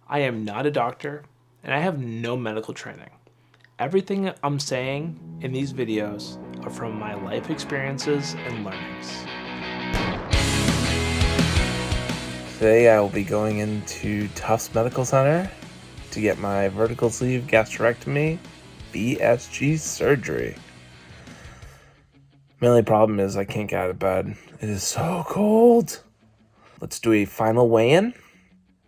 I am not a doctor, and I have no medical training. Everything I'm saying in these videos are from my life experiences and learnings. Today I will be going into Tufts Medical Center to get my vertical sleeve gastrectomy BSG surgery. My only problem is I can't get out of bed. It is so cold. Let's do a final weigh-in.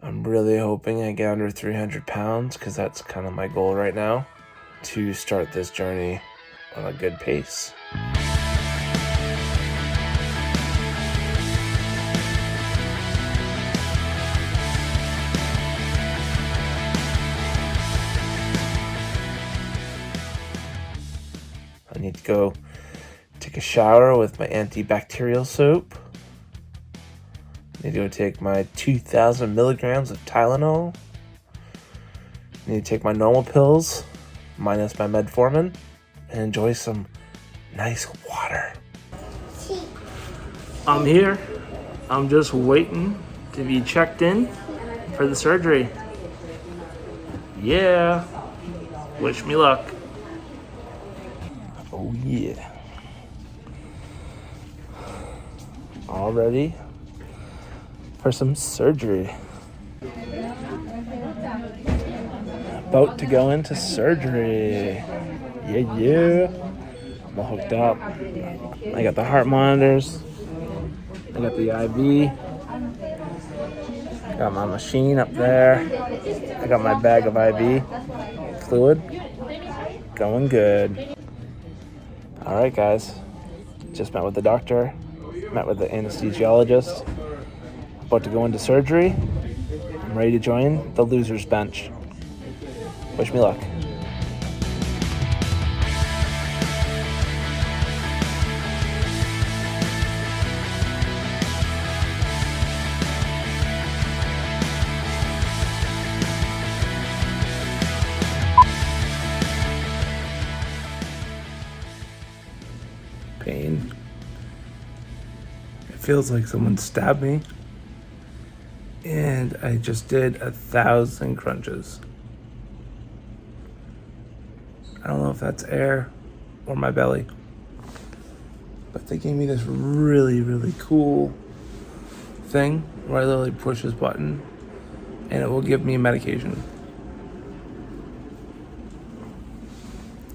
I'm really hoping I get under 300 pounds because that's kind of my goal right now to start this journey on a good pace. I need to go take a shower with my antibacterial soap. I need to go take my 2,000 milligrams of Tylenol. I need to take my normal pills, minus my metformin, and enjoy some nice water. I'm here. I'm just waiting to be checked in for the surgery. Yeah. Wish me luck. Oh yeah. All ready for some surgery. About to go into surgery. Yeah. I'm all hooked up. I got the heart monitors. I got the IV. Got my machine up there. I got my bag of IV fluid. Going good. All right, guys. Just met with the doctor. Met with the anesthesiologist. About to go into surgery. I'm ready to join the loser's bench. Wish me luck. Pain. It feels like someone stabbed me. And I just did 1,000 crunches. I don't know if that's air or my belly. But they gave me this really, really cool thing where I literally push this button and it will give me medication.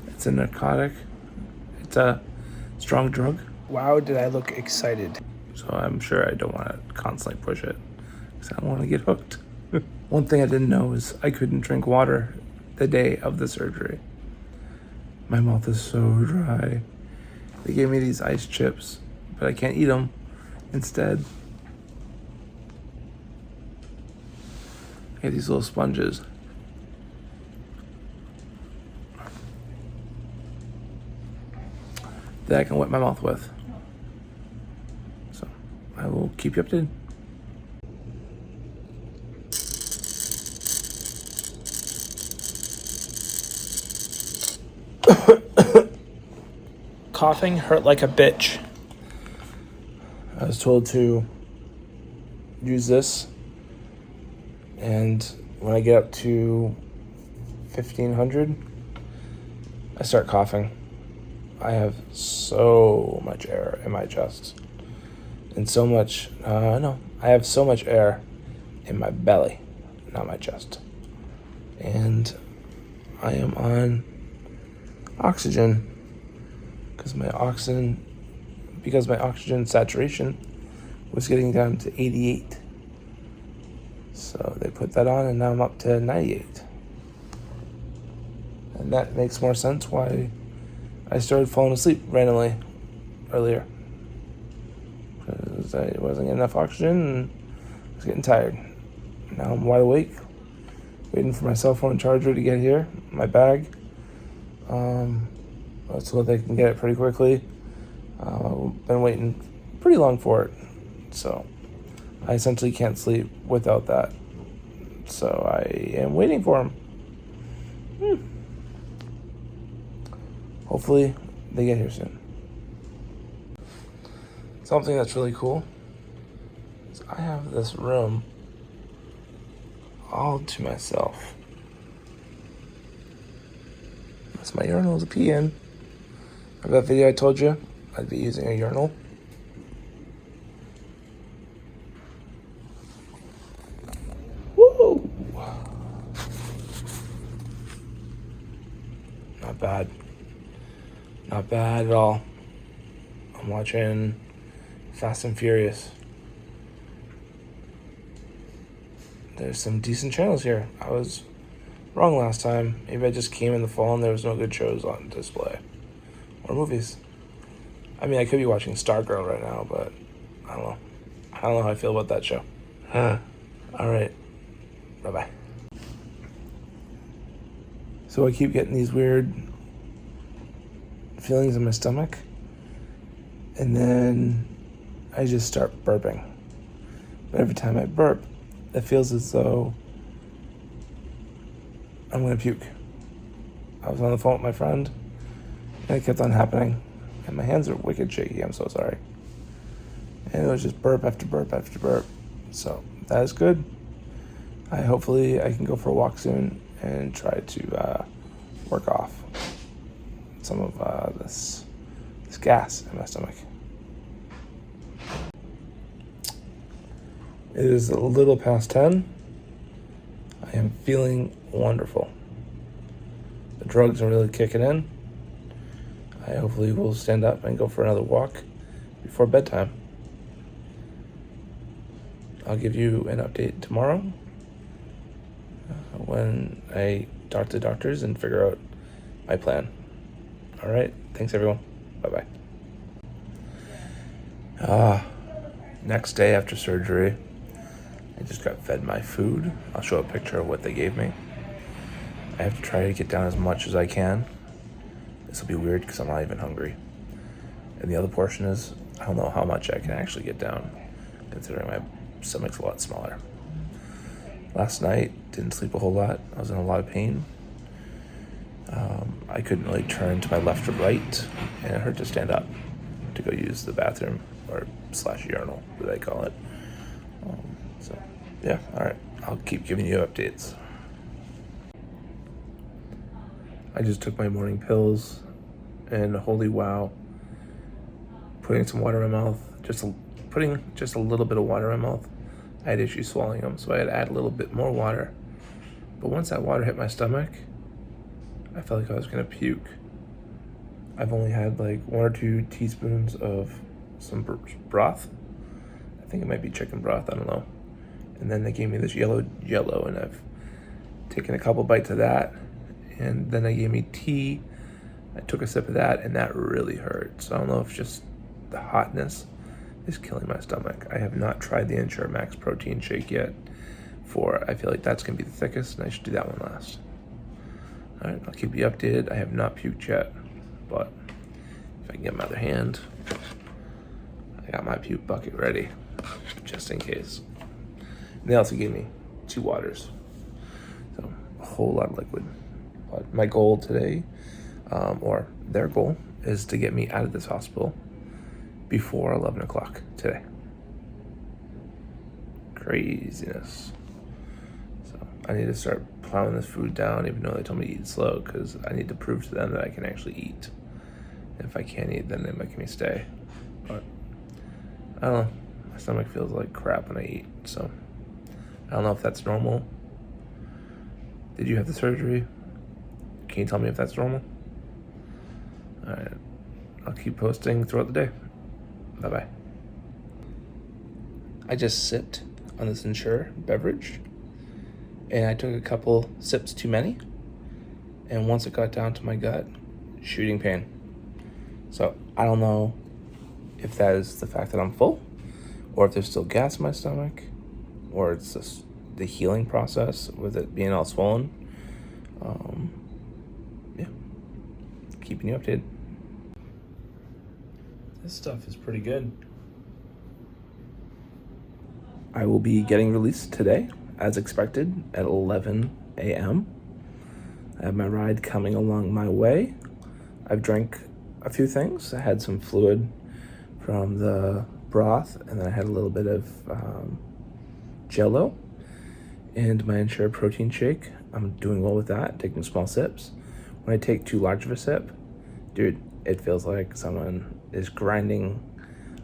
It's a narcotic. It's a strong drug. Wow, did I look excited. So I'm sure I don't want to constantly push it because I don't want to get hooked. One thing I didn't know is I couldn't drink water the day of the surgery. My mouth is so dry. They gave me these ice chips, but I can't eat them. Instead, I get these little sponges. That I can wet my mouth with. So I will keep you updated. Coughing hurt like a bitch. I was told to use this, and when I get up to 1,500, I start coughing. I have so much air in my chest, and so much, I have so much air in my belly, not my chest. And I am on oxygen because my oxygen saturation was getting down to 88. So they put that on and now I'm up to 98. And that makes more sense why I started falling asleep randomly earlier. Because I wasn't getting enough oxygen and I was getting tired. Now I'm wide awake, waiting for my cell phone charger to get here, my bag. So they can get it pretty quickly. I've been waiting pretty long for it. So I essentially can't sleep without that. So I am waiting for them. Hopefully they get here soon. Something that's really cool is I have this room all to myself. That's my urinal to pee in. Remember that video I told you I'd be using a urinal? Woo! Not bad. Not bad at all. I'm watching Fast and Furious. There's some decent channels here. I was wrong last time. Maybe I just came in the fall and there was no good shows on display. Or movies. I mean, I could be watching Stargirl right now, but I don't know. I don't know how I feel about that show. Alright. Bye-bye. So I keep getting these weird feelings in my stomach. And then I just start burping. But every time I burp, it feels as though I'm gonna puke. I was on the phone with my friend, and it kept on happening. And my hands are wicked shaky, I'm so sorry. And it was just burp after burp after burp. So that is good. Hopefully I can go for a walk soon and try to work off some of this gas in my stomach. It is a little past 10. I am feeling wonderful. The drugs are really kicking in. I hopefully will stand up and go for another walk before bedtime. I'll give you an update tomorrow when I talk to doctors and figure out my plan. All right. Thanks, everyone. Bye-bye. Next day after surgery, I just got fed my food. I'll show a picture of what they gave me. I have to try to get down as much as I can. This will be weird because I'm not even hungry. And the other portion is, I don't know how much I can actually get down, considering my stomach's a lot smaller. Last night, didn't sleep a whole lot. I was in a lot of pain. I couldn't really turn to my left or right, and it hurt to stand up to go use the bathroom, or / urinal, what they call it. So, yeah, all right. I'll keep giving you updates. I just took my morning pills, and holy wow, putting some water in my mouth, putting just a little bit of water in my mouth, I had issues swallowing them, so I had to add a little bit more water. But once that water hit my stomach, I felt like I was gonna puke. I've only had like 1 or 2 teaspoons of some broth. I think it might be chicken broth, I don't know. And then they gave me this yellow, and I've taken a couple bites of that. And then they gave me tea. I took a sip of that, and that really hurt. So I don't know if just the hotness is killing my stomach. I have not tried the Ensure Max protein shake yet. I feel like that's gonna be the thickest, and I should do that one last. All right, I'll keep you updated. I have not puked yet, but if I can get my other hand, I got my puke bucket ready, just in case. And they also gave me 2 waters, so a whole lot of liquid. But my goal today, or their goal, is to get me out of this hospital before 11 o'clock today. Craziness. So I need to start plowing this food down, even though they told me to eat slow, because I need to prove to them that I can actually eat. And if I can't eat, then they make me stay. But I don't know. My stomach feels like crap when I eat, so I don't know if that's normal. Did you have the surgery? Can you tell me if that's normal? All right. I'll keep posting throughout the day. Bye-bye. I just sipped on this Ensure beverage, and I took a couple sips too many, and once it got down to my gut, shooting pain. So I don't know if that is the fact that I'm full, or if there's still gas in my stomach, or it's just the healing process with it being all swollen. Yeah, keeping you updated. This stuff is pretty good. I will be getting released today, as expected, at 11 a.m. I have my ride coming along my way. I've drank a few things. I had some fluid from the broth, and then I had a little bit of Jell-O. and my Ensure protein shake. I'm doing well with that, taking small sips. When I take too large of a sip, dude, it feels like someone is grinding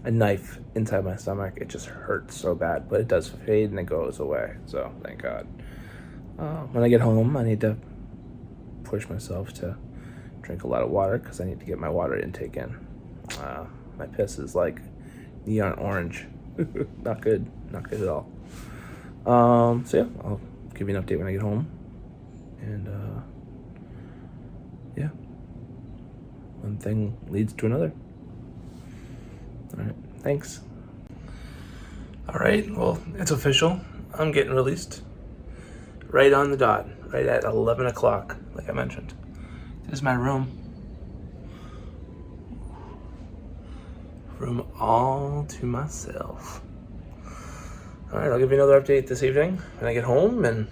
a knife inside my stomach. It just hurts so bad, but it does fade and it goes away, so thank God. When I get home, I need to push myself to drink a lot of water because I need to get my water intake in. My piss is like neon orange. Not good at all. So yeah, I'll give you an update when I get home. And yeah, one thing leads to another. All right, thanks. All right, well, it's official. I'm getting released right on the dot, right at 11 o'clock, like I mentioned. This is my room. Room all to myself. All right, I'll give you another update this evening when I get home and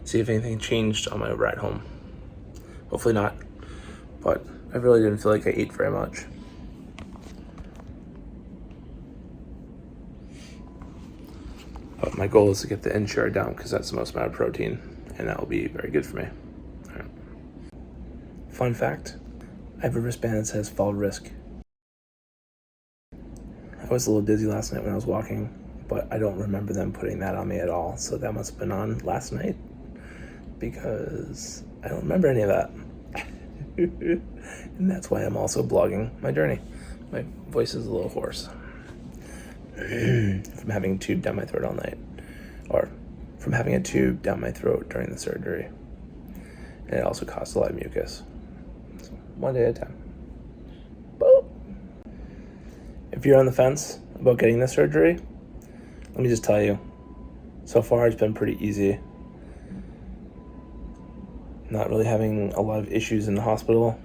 see if anything changed on my ride home. Hopefully not, but I really didn't feel like I ate very much. But my goal is to get the Ensure down because that's the most amount of protein, and that will be very good for me. All right. Fun fact, I have a wristband that says fall risk. I was a little dizzy last night when I was walking, but I don't remember them putting that on me at all. So that must have been on last night because I don't remember any of that. And that's why I'm also blogging my journey. My voice is a little hoarse from having a tube down my throat all night, or from having a tube down my throat during the surgery. And it also caused a lot of mucus. So one day at a time. Boop. If you're on the fence about getting this surgery, let me just tell you, so far it's been pretty easy. Not really having a lot of issues in the hospital.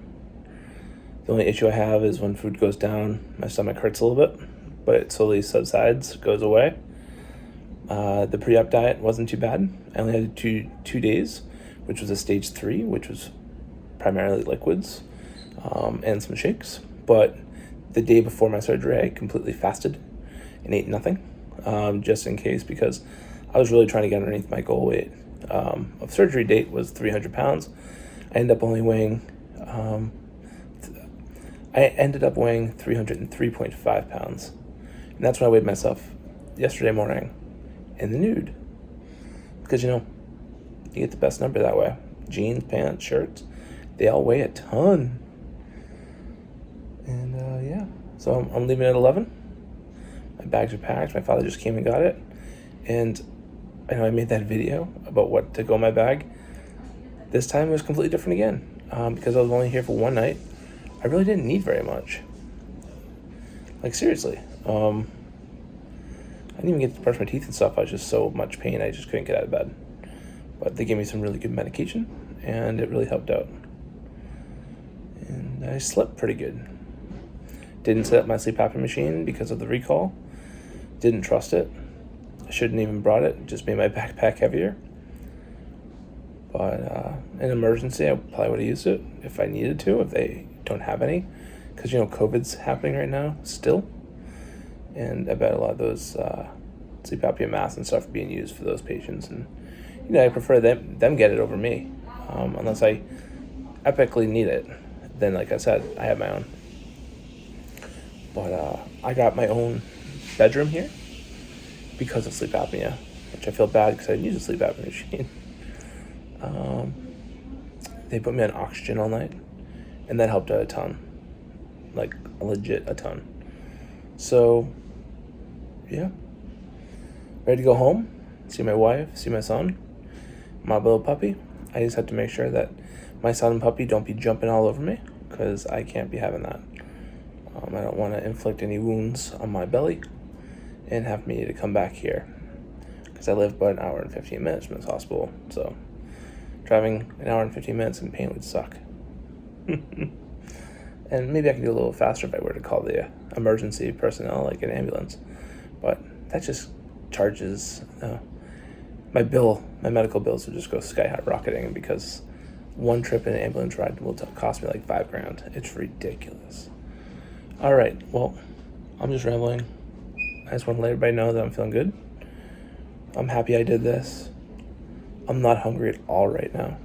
The only issue I have is when food goes down, my stomach hurts a little bit, but it slowly subsides, goes away. The pre-op diet wasn't too bad. I only had two days, which was a stage 3, which was primarily liquids and some shakes. But the day before my surgery, I completely fasted and ate nothing, just in case, because I was really trying to get underneath my goal weight. Of surgery date was 300 pounds. I ended up weighing 303.5 pounds. And that's when I weighed myself yesterday morning in the nude. Because, you get the best number that way. Jeans, pants, shirts, they all weigh a ton. And, yeah. So I'm leaving at 11. My bags are packed. My father just came and got it. And I know I made that video about what to go in my bag. This time it was completely different again. Because I was only here for one night. I really didn't need very much. Like, seriously. I didn't even get to brush my teeth and stuff. I was just so much pain, I just couldn't get out of bed. But they gave me some really good medication, and it really helped out. And I slept pretty good. Didn't set up my sleep apnea machine because of the recall. Didn't trust it. I shouldn't even brought it. It just made my backpack heavier. But in emergency, I probably would have used it if I needed to, if they don't have any. Because, COVID's happening right now still. And I bet a lot of those sleep apnea masks and stuff are being used for those patients. And, I prefer them get it over me. Unless I epically need it. Then, like I said, I have my own. But I got my own bedroom here because of sleep apnea, which I feel bad because I didn't use a sleep apnea machine. They put me on oxygen all night, and that helped out a ton. Like, legit a ton. So, yeah. Ready to go home, see my wife, see my son, my little puppy. I just have to make sure that my son and puppy don't be jumping all over me, because I can't be having that. I don't want to inflict any wounds on my belly and have me to come back here, because I live about an hour and 15 minutes from this hospital. So driving an hour and 15 minutes in pain would suck. And maybe I could do a little faster if I were to call the emergency personnel, like an ambulance. But that just charges my medical bills would just go sky high rocketing, because one trip in an ambulance ride will cost me like $5,000. It's ridiculous. All right, well, I'm just rambling. I just want to let everybody know that I'm feeling good. I'm happy I did this. I'm not hungry at all right now.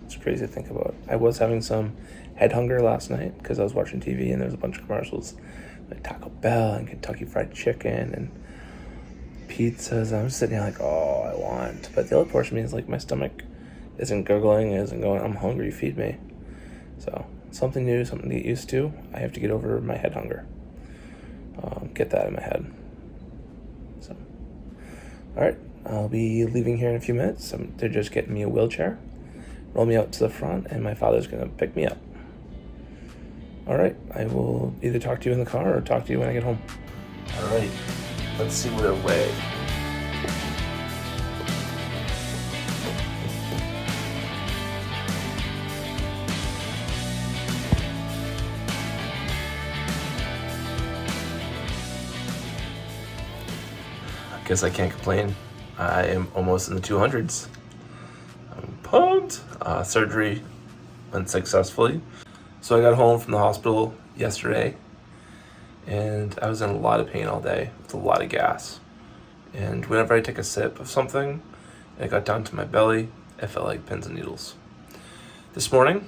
It's crazy to think about. I was having some head hunger last night because I was watching TV and there was a bunch of commercials like Taco Bell and Kentucky Fried Chicken and pizzas. I'm just sitting here like, oh, I want. But the other portion means like my stomach isn't gurgling, isn't going, I'm hungry, feed me. So something new, something to get used to. I have to get over my head hunger. Get that in my head. So, all right, I'll be leaving here in a few minutes. They're just getting me a wheelchair, roll me out to the front, and my father's gonna pick me up. All right, I will either talk to you in the car or talk to you when I get home. All right, let's see what it weighs. Guess I can't complain. I am almost in the 200s. I'm pumped. Surgery went successfully. So I got home from the hospital yesterday and I was in a lot of pain all day with a lot of gas. And whenever I take a sip of something and it got down to my belly, it felt like pins and needles. This morning,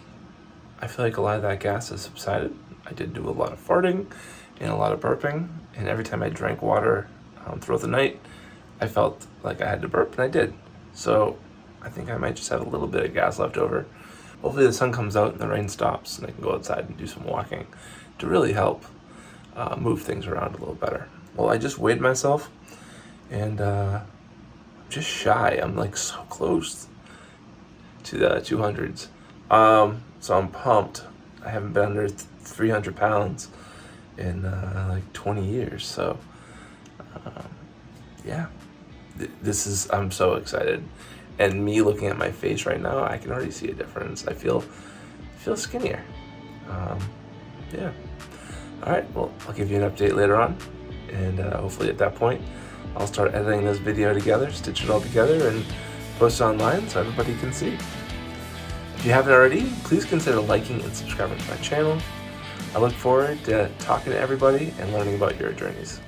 I feel like a lot of that gas has subsided. I did do a lot of farting and a lot of burping, and every time I drank water throughout the night, I felt like I had to burp, and I did. So I think I might just have a little bit of gas left over. Hopefully the sun comes out and the rain stops and I can go outside and do some walking to really help move things around a little better. Well, I just weighed myself and I'm just shy. I'm like so close to the 200s. So I'm pumped. I haven't been under 300 pounds in like 20 years. So yeah, I'm so excited. And me looking at my face right now, I can already see a difference. I feel skinnier. Yeah. All right, well, I'll give you an update later on. And hopefully at that point, I'll start editing this video together, stitch it all together, and post it online so everybody can see. If you haven't already, please consider liking and subscribing to my channel. I look forward to talking to everybody and learning about your journeys.